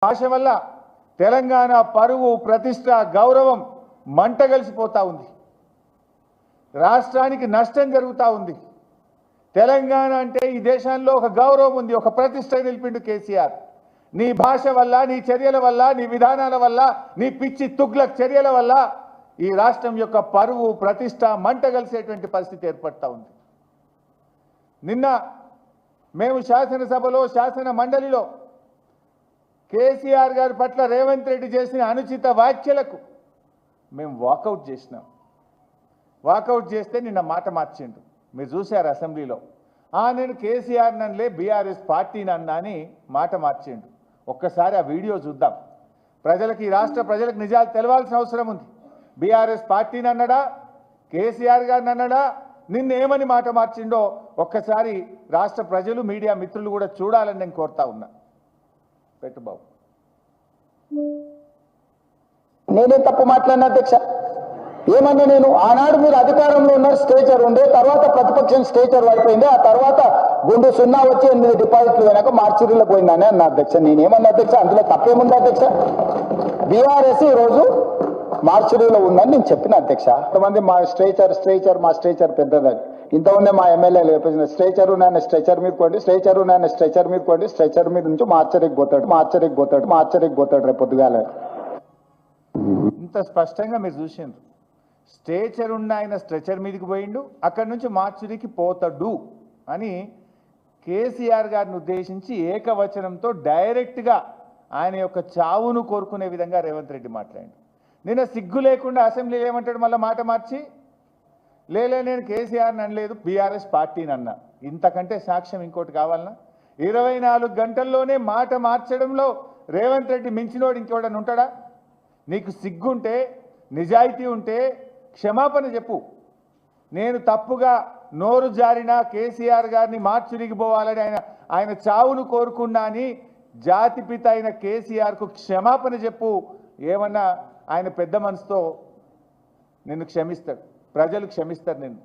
భాష వల్ల తెలంగాణ పరువు ప్రతిష్ట గౌరవం మంటగలిసిపోతా ఉంది. రాష్ట్రానికి నష్టం జరుగుతూ ఉంది. తెలంగాణ అంటే ఈ దేశంలో ఒక గౌరవం ఉంది, ఒక ప్రతిష్ట నిలిపిండు కేసీఆర్. నీ భాష వల్ల, నీ చర్యల వల్ల, నీ విధానాల వల్ల, నీ పిచ్చి తుగ్లక్ చర్యల వల్ల ఈ రాష్ట్రం యొక్క పరువు ప్రతిష్ట మంటగలిసేటువంటి పరిస్థితి ఏర్పడతా ఉంది. నిన్న మేము శాసనసభలో శాసన మండలిలో కేసీఆర్ గారి పట్ల రేవంత్ రెడ్డి చేసిన అనుచిత వ్యాఖ్యలకు మేము వాకౌట్ చేసినాం. వాకౌట్ చేస్తే నిన్న మాట మార్చిండు. మీరు చూశారు అసెంబ్లీలో. నేను కేసీఆర్ నన్నులే బీఆర్ఎస్ పార్టీని అన్నా అని మాట మార్చిండు. ఒక్కసారి ఆ వీడియో చూద్దాం. ప్రజలకు, ఈ రాష్ట్ర ప్రజలకు నిజాలు తెలవాల్సిన అవసరం ఉంది. బీఆర్ఎస్ పార్టీని అన్నాడా, కేసీఆర్ గారిని అన్నాడా, నిన్నేమని మాట మార్చిండో ఒక్కసారి రాష్ట్ర ప్రజలు, మీడియా మిత్రులు కూడా చూడాలని నేను కోరుతా ఉన్నా. పెట్టు బాబు. నేనే తప్పు మాట్లాడిన అధ్యక్ష. ఏమన్నా నేను ఆనాడు మీరు అధికారంలో ఉన్నారు, స్టేచర్ ఉండే, తర్వాత ప్రతిపక్షం స్టేచర్ అయిపోయింది, ఆ తర్వాత గుండు 0 వచ్చి 8 డిపాజిట్లు పోయినాక మార్చిరీలో పోయిందని అన్న అధ్యక్ష. నేనేమన్నా అధ్యక్ష, అందులో తప్పేముంది అధ్యక్ష? బీఆర్ఎస్ ఈరోజు మార్చిరీలో ఉందని నేను చెప్పిన అధ్యక్ష. కొంతమంది మా స్ట్రేచర్ పెద్దదని, ఇంత ఉండే మా ఎమ్మెల్యేలు చెప్పేసిన స్ట్రేచర్ నాయన స్ట్రెచర్ మీద కోండి, స్ట్రేచర్ నాయన స్ట్రెచర్ మీద కోండి, స్ట్రెచర్ మీద నుంచి మార్చరికి పోతాడు రేపు పొద్దుగాల. ఇంత స్పష్టంగా మీరు చూసిండ్రు. స్ట్రేచర్ ఉన్న ఆయన స్ట్రెచర్ మీదకి పోయిండు, అక్కడి నుంచి మార్చురికి పోతాడు అని కేసీఆర్ గారిని ఉద్దేశించి ఏకవచనంతో డైరెక్ట్గా ఆయన యొక్క చావును కోరుకునే విధంగా రేవంత్ రెడ్డి మాట్లాడాడు. నిన్న సిగ్గు లేకుండా అసెంబ్లీలో ఏమంటాడు, మళ్ళీ మాట మార్చి, నేను కేసీఆర్ని అనలేదు, బీఆర్ఎస్ పార్టీని అన్నా. ఇంతకంటే సాక్ష్యం ఇంకోటి కావాలన్నా? 24 గంటల్లోనే మాట మార్చడంలో రేవంత్ రెడ్డి మించినోడు ఇంకోడని ఉంటాడా? నీకు సిగ్గుంటే, నిజాయితీ ఉంటే క్షమాపణ చెప్పు. నేను తప్పుగా నోరు జారిన కేసీఆర్ గారిని మార్చురికి పోవాలని ఆయన చావును కోరుకున్నా అని జాతిపిత అయిన కేసీఆర్కు క్షమాపణ చెప్పు. ఏమన్నా ఆయన పెద్ద మనసుతో నిన్ను క్షమిస్తాడు, ప్రజలు క్షమిస్తారు నిన్ను.